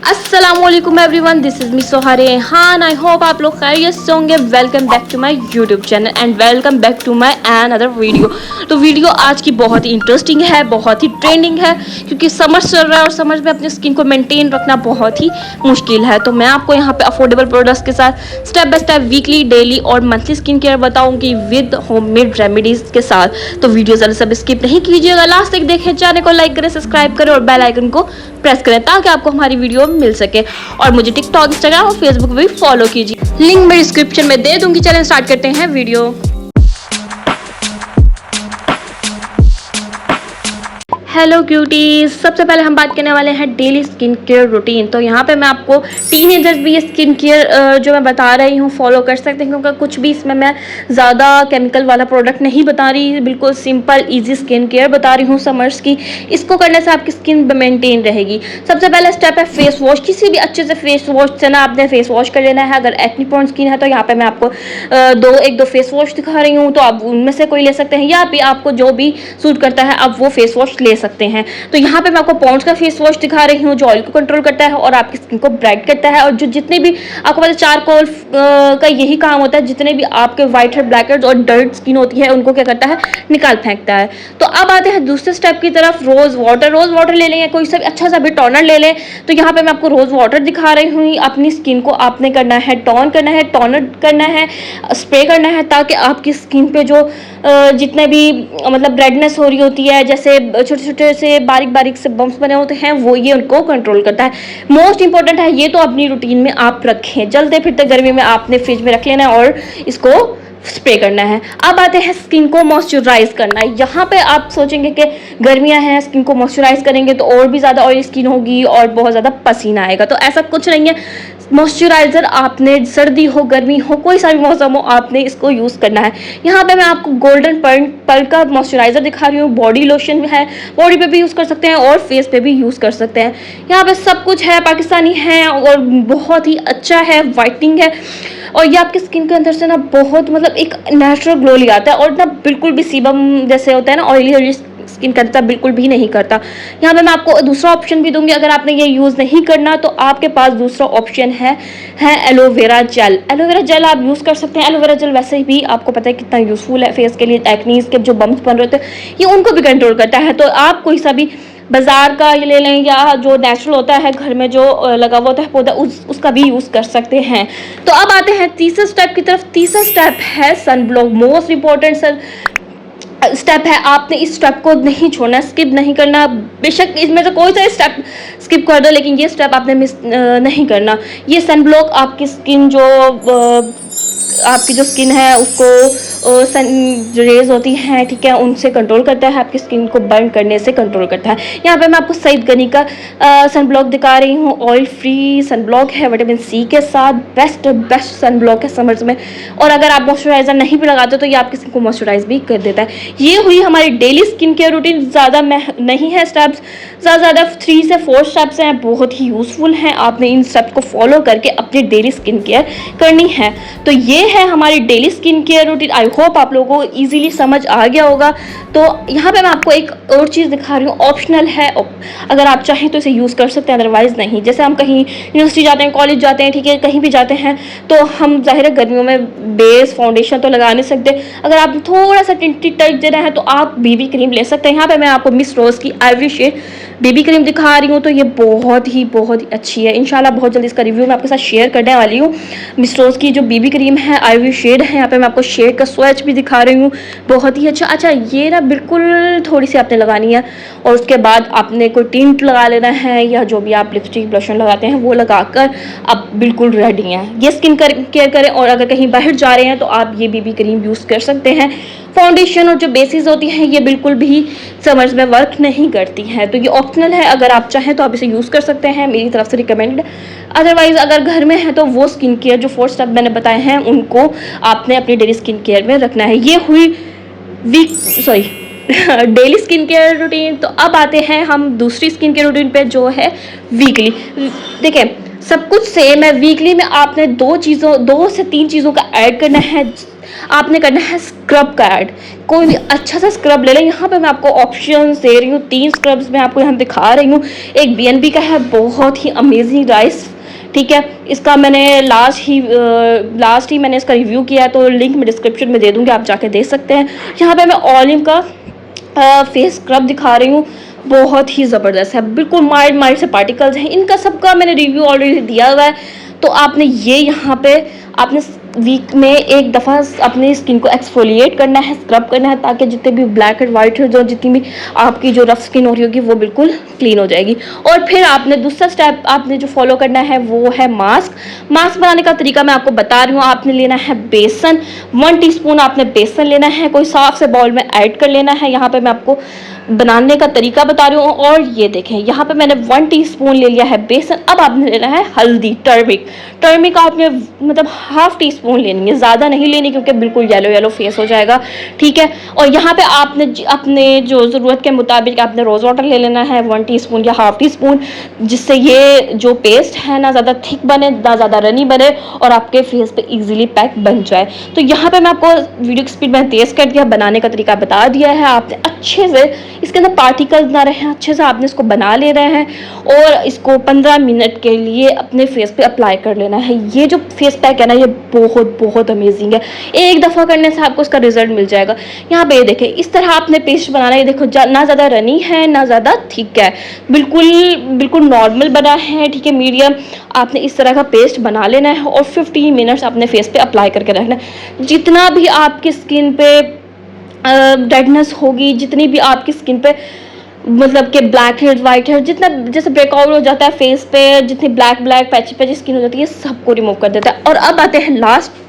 अस्सलामुअलैकुम everyone, this is me Soha Rehan. I hope आप लोग खैरियत से होंगे। Welcome back to my YouTube channel and welcome back to my another video. तो वीडियो आज की बहुत ही इंटरेस्टिंग है, बहुत ही ट्रेंडिंग है, क्योंकि समर चल रहा है और समर में अपनी स्किन को मेंटेन रखना बहुत ही मुश्किल है। तो मैं आपको यहाँ पे अफोर्डेबल प्रोडक्ट्स के साथ step by step weekly, daily और मंथली स्किन केयर बताऊँगी विद होममेड रेमेडीज़ के साथ। तो वीडियो ज़रा सब स्किप नहीं कीजिएगा, लास्ट तक देखें, चैनल को लाइक करें, सब्सक्राइब करें और बेल आइकन को प्रेस करें ताकि आपको हमारी वीडियो मिल सके। और मुझे टिकटॉक, इंस्टाग्राम और फेसबुक पे भी फॉलो कीजिए, लिंक मैं डिस्क्रिप्शन में दे दूंगी। चलें स्टार्ट करते हैं वीडियो। हेलो क्यूटीज, सबसे पहले हम बात करने वाले हैं डेली स्किन केयर रूटीन। तो यहाँ पे मैं आपको टीनेजर्स भी ये स्किन केयर जो मैं बता रही हूँ फॉलो कर सकते हैं, क्योंकि कुछ भी इसमें मैं ज़्यादा केमिकल वाला प्रोडक्ट नहीं बता रही, बिल्कुल सिंपल इजी स्किन केयर बता रही हूँ समर्स की। इसको करने से आपकी स्किन मेंटेन रहेगी। सबसे पहला स्टेप है फेस वॉश। किसी भी अच्छे से फेस वॉश से ना आपने फेस वॉश कर लेना है। अगर एक्ने प्रोन स्किन है तो यहाँ पे मैं आपको एक दो फेस वॉश दिखा रही हूँ, तो आप उनमें से कोई ले सकते हैं, या भी आपको जो भी सूट करता है आप वो फेस वॉश ले सकते हैं। तो यहाँ पे मैं आपको पॉन्ड्स का फेस वॉश दिखा रही हूँ, जो ऑयल को कंट्रोल करता है और आपकी स्किन को ब्राइट करता है। और जो जितने भी आपको पता, चारकोल का यही काम होता है, जितने भी आपके व्हाइट हेड, ब्लैक हेड और डर्ट स्किन होती है उनको क्या करता है, निकाल फेंकता है। तो अब आते हैं दूसरे स्टेप की तरफ, रोज वाटर ले लें, कोई सा अच्छा सा भी टोनर ले लें। तो यहाँ पे मैं आपको रोज वाटर दिखा रही हूँ। अपनी स्किन को आपने करना है टोन करना है, टोनर करना है, स्प्रे करना है, ताकि आपकी स्किन पे जो जितने भी मतलब रेडनेस हो रही होती है, जैसे छोटे छोटे से बारीक बारीक से बम्प्स बने होते हैं, वो ये उनको कंट्रोल करता है। मोस्ट इंपॉर्टेंट है ये, तो अपनी रूटीन में आप रखें। चलते फिरते गर्मी में आपने फ्रिज में रख लेना है और इसको स्प्रे करना है। अब आते हैं स्किन को मॉइस्चराइज करना। यहाँ पे आप सोचेंगे कि गर्मियाँ हैं, स्किन को मॉइस्चराइज करेंगे तो और भी ज़्यादा ऑयली स्किन होगी और बहुत ज़्यादा पसीना आएगा। तो ऐसा कुछ नहीं है। मॉइस्चराइज़र आपने सर्दी हो, गर्मी हो, कोई सा भी मौसम हो, आपने इसको यूज़ करना है। यहाँ पे मैं आपको गोल्डन पर्ल का मॉइस्चराइज़र दिखा रही हूँ। बॉडी लोशन है, बॉडी पे भी यूज़ कर सकते हैं और फेस पे भी यूज़ कर सकते हैं। यहाँ पे सब कुछ है, पाकिस्तानी है और बहुत ही अच्छा है, वाइटनिंग है, और ये आपकी स्किन के अंदर से ना बहुत मतलब एक नेचुरल ग्लो ले आता है, और ना बिल्कुल भी सीबम जैसे होता है ना ऑयली स्किन करता, बिल्कुल भी नहीं करता। यहाँ पे मैं आपको दूसरा ऑप्शन भी दूंगी। अगर आपने ये यूज़ नहीं करना तो आपके पास दूसरा ऑप्शन है एलोवेरा जेल। एलोवेरा जेल आप यूज़ कर सकते हैं। एलोवेरा जेल वैसे भी आपको पता है कितना यूज़फुल है फेस के लिए। एक्नीज के जो बम्प्स बन रहे होते हैं ये उनको भी कंट्रोल करता है। तो आप कोई सा भी बाजार का ये ले लें, या जो नेचुरल होता है घर में जो लगा हुआ होता है पौधा, उसका भी यूज़ कर सकते हैं। तो अब आते हैं तीसरे स्टेप की तरफ। तीसरा स्टेप है sun block. Most important step है। आपने इस स्टेप को नहीं छोड़ना, स्किप नहीं करना। बेशक इसमें से कोई सा स्टेप स्किप कर दो, लेकिन ये स्टेप आपने मिस नहीं करना। ये सन ब्लॉक आपकी स्किन आपकी जो स्किन है उसको सन रेज होती हैं, ठीक है, उनसे कंट्रोल करता है। आपकी स्किन को बर्न करने से कंट्रोल करता है। यहाँ पे मैं आपको सईद गनी का सन ब्लॉक दिखा रही हूँ। ऑयल फ्री सन ब्लॉक है, विटामिन सी के साथ। बेस्ट सन ब्लॉक है समर्स में। और अगर आप मॉइस्चराइजर नहीं भी लगाते तो ये आपकी स्किन को मॉइस्चराइज भी कर देता है। ये हुई हमारी डेली स्किन केयर रूटीन। ज़्यादा नहीं है स्टेप्स, ज़्यादा 3 से 4 स्टेप्स हैं, बहुत ही यूज़फुल हैं। आपने इन स्टेप्स को फॉलो करके अपनी डेली स्किन केयर करनी है। तो ये है हमारी डेली स्किन केयर रूटीन। आई होप आप लोगों को इजीली समझ आ गया होगा। तो यहाँ पे मैं आपको एक और चीज़ दिखा रही हूँ, ऑप्शनल है। अगर आप चाहें तो इसे यूज़ कर सकते हैं, अदरवाइज़ नहीं। जैसे हम कहीं यूनिवर्सिटी जाते हैं, कॉलेज जाते हैं, ठीक है, कहीं भी जाते हैं, तो हम ज़ाहिर है गर्मियों में बेस फाउंडेशन तो लगा नहीं सकते। अगर आप थोड़ा सा टिंटेड टच देना है तो आप बीबी क्रीम ले सकते हैं। यहाँ पे मैं आपको मिस रोज़ की आइवरी शेड बेबी क्रीम दिखा रही हूँ। तो ये बहुत ही अच्छी है। इंशाल्लाह बहुत जल्दी इसका रिव्यू मैं आपके साथ शेयर करने वाली हूँ। मिस रोज़ की जो बेबी क्रीम है, आइवरी शेड है। यहाँ पे मैं आपको शेड का स्वैच भी दिखा रही हूँ, बहुत ही अच्छा। ये ना बिल्कुल थोड़ी सी आपने लगानी है, और उसके बाद आपने कोई टिंट लगा लेना है, या जो भी आप लिपस्टिक ब्लशन लगाते हैं वो लगाकर आप बिल्कुल रेडी हैं। ये स्किन केयर करें। और अगर कहीं बाहर जा रहे हैं तो आप ये बेबी क्रीम यूज़ कर सकते हैं। फाउंडेशन और जो बेसिस होती हैं ये बिल्कुल भी समर्स में वर्क नहीं करती हैं। तो ये ऑप्शनल है, अगर आप चाहें तो आप इसे यूज़ कर सकते हैं, मेरी तरफ से रिकमेंडेड। अदरवाइज अगर घर में है तो वो स्किन केयर जो 4 स्टेप मैंने बताए हैं उनको आपने अपनी डेली स्किन केयर में रखना है। ये हुई डेली स्किन केयर रूटीन। तो अब आते हैं हम दूसरी स्किन केयर रूटीन पे, जो है वीकली। देखिए सब कुछ सेम है। वीकली में आपने 2 से 3 चीज़ों का ऐड करना है। आपने करना है स्क्रब का ऐड। कोई भी अच्छा सा स्क्रब ले लें। यहाँ पे मैं आपको ऑप्शंस दे रही हूँ, 3 स्क्रब्स मैं आपको यहाँ दिखा रही हूँ। एक BNB का है, बहुत ही अमेजिंग राइस, ठीक है। इसका मैंने लास्ट ही मैंने इसका रिव्यू किया है, तो लिंक मैं डिस्क्रिप्शन में दे दूँगी, आप जाके देख सकते हैं। यहाँ पे मैं ऑलिव का फेस स्क्रब दिखा रही हूँ, बहुत ही ज़बरदस्त है, बिल्कुल माइल्ड से पार्टिकल्स हैं। इनका सबका मैंने रिव्यू ऑलरेडी दिया हुआ है। तो आपने ये यहाँ पे आपने वीक में एक दफ़ा अपनी स्किन को एक्सफोलिएट करना है, स्क्रब करना है, ताकि जितने भी ब्लैक एंड वाइट जो जितनी भी आपकी जो रफ स्किन हो रही होगी वो बिल्कुल क्लीन हो जाएगी। और फिर आपने दूसरा स्टेप आपने जो फॉलो करना है वो है मास्क बनाने का तरीका मैं आपको बता रही हूँ। आपने लेना है बेसन, 1 टीस्पून आपने बेसन लेना है, कोई साफ से बाउल में ऐड कर लेना है। यहाँ पे मैं आपको बनाने का तरीका बता रही हूँ। और ये देखें, यहाँ पे मैंने 1 टीस्पून ले लिया है बेसन। अब आपने लेना है हल्दी, टर्मिक आपने मतलब ½ टीस्पून लेनी है, ज़्यादा नहीं लेनी क्योंकि बिल्कुल येलो फेस हो जाएगा, ठीक है। और यहाँ पे आपने अपने जो ज़रूरत के मुताबिक आपने रोज़ वाटर ले लेना है, 1 टीस्पून या ½ टीस्पून, जिससे ये जो पेस्ट है ना ज़्यादा थिक बने, ना ज़्यादा रनी बने और आपके फेस पे इजीली पैक बन जाए। तो यहाँ पे मैं आपको वीडियो की स्पीड में तेज़ कर दिया, बनाने का तरीका बता दिया है। आपने अच्छे से इसके अंदर पार्टिकल्स ना रहे, अच्छे से आपने इसको बना लेना है और इसको 15 मिनट के लिए अपने फेस पे अप्लाई कर लेना है। ये जो फेस पैक है ना, ये बहुत अमेजिंग है, एक दफ़ा करने से आपको इसका रिजल्ट मिल जाएगा। यहाँ पे देखें, इस तरह आपने पेस्ट बनाना है। देखो, ना ज़्यादा रनी है ना ज़्यादा थिक है, बिल्कुल नॉर्मल बना है, ठीक है, मीडियम। आपने इस तरह का पेस्ट बना लेना है और 15 मिनट्स अपने फेस पे अप्लाई करके रखना है। जितना भी आपकी स्किन पे डेडनेस होगी, जितनी भी आपकी स्किन पे मतलब कि ब्लैक हेड, वाइट हेड, जितना जैसे ब्रेकआउट हो जाता है फेस पे, जितनी ब्लैक पैची स्किन हो जाती है, सबको रिमूव कर देता है। और अब आते हैं लास्ट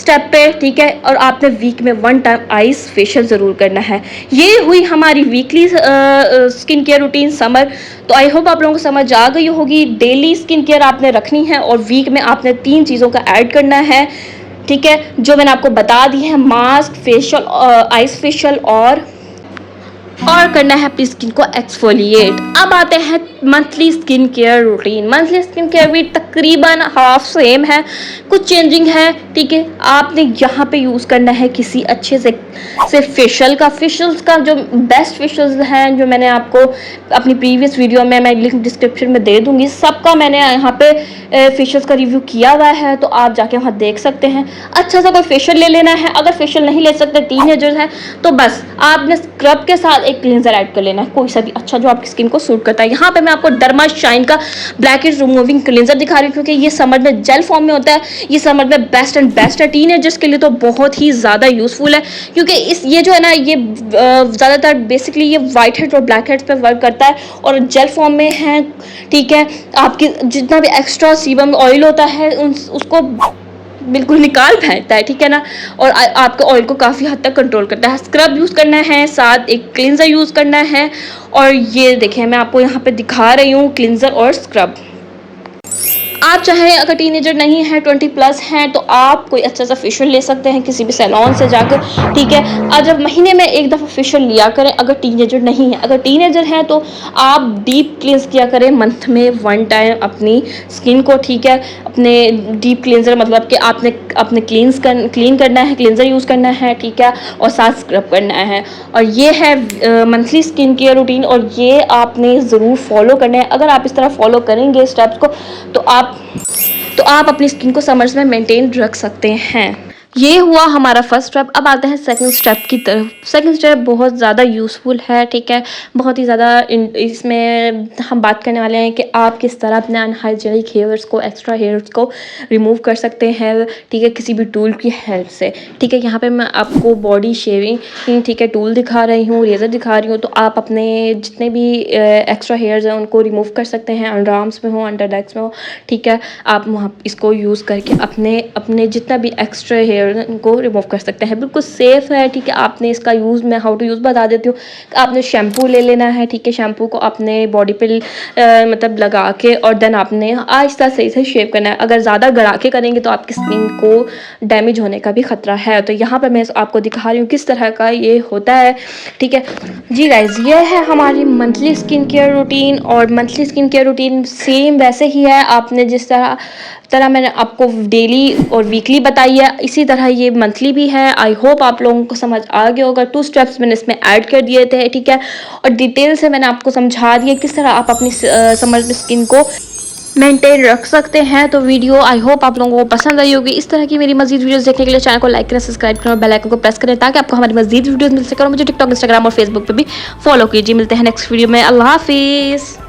स्टेप पे, ठीक है। और आपने वीक में 1 टाइम आइस फेशियल ज़रूर करना है। ये हुई हमारी weekly skin care routine summer. तो आई होप आप लोगों को समझ आ गई होगी। डेली स्किन केयर आपने रखनी है और वीक में आपने 3 चीज़ों का ऐड करना है, ठीक है, जो मैंने आपको बता दी है। मास्क, फेशियल, आइस फेशियल और करना है अपनी स्किन को एक्सफोलिएट। अब आते हैं monthly skin care routine. Monthly skin care भी तकरीबन हाफ सेम है, कुछ चेंजिंग है, ठीक है। आपने यहाँ पे यूज़ करना है किसी अच्छे से फेशियल्स का जो बेस्ट फेशियल्स हैं, जो मैंने आपको अपनी प्रीवियस वीडियो में मैं लिंक डिस्क्रिप्शन में दे दूँगी, सबका मैंने यहाँ पे फेशियल्स का रिव्यू किया हुआ है, तो आप जाके वहाँ देख सकते हैं। अच्छा सा कोई फेशियल ले लेना है। अगर फेशियल नहीं ले सकते, टीनेजर्स हैं, तो बस आपने स्क्रब के साथ एक क्लींजर ऐड कर लेना है, कोई सा भी अच्छा जो आपकी स्किन को सूट करता है। यहाँ पे मैं आपको डर्मा शाइन का ब्लैकेज रिमूविंग क्लींजर दिखा रही हूँ, क्योंकि ये समर में जेल फॉर्म में होता है। ये समर में बेस्ट है। टीनेजर्स के लिए तो बहुत ही ज़्यादा यूजफुल है, क्योंकि ये जो है ना, ये ज़्यादातर बेसिकली ये वाइट हेड्स और ब्लैक हेड्स पे वर्क करता है और जेल फॉर्म में है, ठीक है। आपकी जितना भी एक्स्ट्रा सीबम ऑयल होता है उसको बिल्कुल निकाल फेंकता है, ठीक है ना, और आपके ऑयल को काफ़ी हद तक कंट्रोल करता है। स्क्रब यूज़ करना है, साथ एक क्लींजर यूज़ करना है। और ये देखें, मैं आपको यहाँ पे दिखा रही हूँ क्लींजर और स्क्रब। आप चाहें अगर टीनेजर नहीं है, 20+ हैं, तो आप कोई अच्छा सा फेशियल ले सकते हैं किसी भी सैलून से जाकर, ठीक है। और जब महीने में एक दफ़ा फेशियल लिया करें अगर टीनेजर नहीं है। अगर टीनेजर है तो आप डीप क्लींस किया करें मंथ में 1 टाइम अपनी स्किन को, ठीक है। अपने डीप क्लींजर मतलब कि आपने अपने क्लीन करना है, क्लींजर यूज़ करना है, ठीक है, और साथ स्क्रब करना है। और ये है मंथली स्किन केयर रूटीन, और ये आपने ज़रूर फॉलो करना है। अगर आप इस तरह फॉलो करेंगे स्टेप्स को, तो आप अपनी स्किन को समर्स में मेंटेन रख सकते हैं। ये हुआ हमारा फर्स्ट स्टेप। अब आते हैं सेकंड स्टेप की तरफ। सेकंड स्टेप बहुत ज़्यादा यूज़फुल है, ठीक है, बहुत ही ज़्यादा। इसमें हम बात करने वाले हैं कि आप किस तरह अपने अनहाइजेनिक हेयर्स को, एक्स्ट्रा हेयर्स को रिमूव कर सकते हैं, ठीक है, किसी भी टूल की हेल्प से, ठीक है। यहाँ पे मैं आपको बॉडी शेविंग, ठीक है, टूल दिखा रही हूँ, रेज़र दिखा रही हूँ। तो आप अपने जितने भी एक्स्ट्रा हेयर्स हैं उनको रिमूव कर सकते हैं, अंडर आर्म्स में हो, अंडर लेग्स में हो, ठीक है। आप वहाँ इसको यूज़ करके अपने जितना भी एक्स्ट्रा हेयर को रिमूव कर सकते हैं। बिल्कुल सेफ है, ठीक है। आपने इसका यूज़, मैं हाउ टू यूज़ बता देती हूँ। आपने शैम्पू ले लेना है, ठीक है। शैम्पू को अपने बॉडी पे मतलब लगा के और देन आपने आहिस्ता सही से शेव करना है। अगर ज़्यादा गड़ा के करेंगे तो आपकी स्किन को डैमेज होने का भी ख़तरा है। तो यहाँ पर मैं आपको दिखा रही हूँ किस तरह का ये होता है, ठीक है जी गाइज। ये है हमारी मंथली स्किन केयर रूटीन, और monthly skin care routine same वैसे ही है। आपने जिस तरह मैंने आपको डेली और वीकली बताई है, इसी तरह तरह ये मंथली भी है। आई होप आप लोगों को समझ आ गया होगा। 2 स्टेप्स मैंने इसमें ऐड कर दिए थे, ठीक है, और डिटेल से मैंने आपको समझा दिया किस तरह आप अपनी समर में स्किन को मेंटेन रख सकते हैं। तो वीडियो आई होप आप लोगों को पसंद आई होगी। इस तरह की मेरी मजीद वीडियोस देखने के लिए चैनल को लाइक करें, सब्सक्राइब करें और बेल आइकन को प्रेस करें ताकि आपको हमारी मजीद वीडियोस मिल सके। और मुझे टिकटॉक, इंस्टाग्राम और फेसबुक पे भी फॉलो कीजिए। मिलते हैं नेक्स्ट वीडियो में। अल्लाह हाफिज़।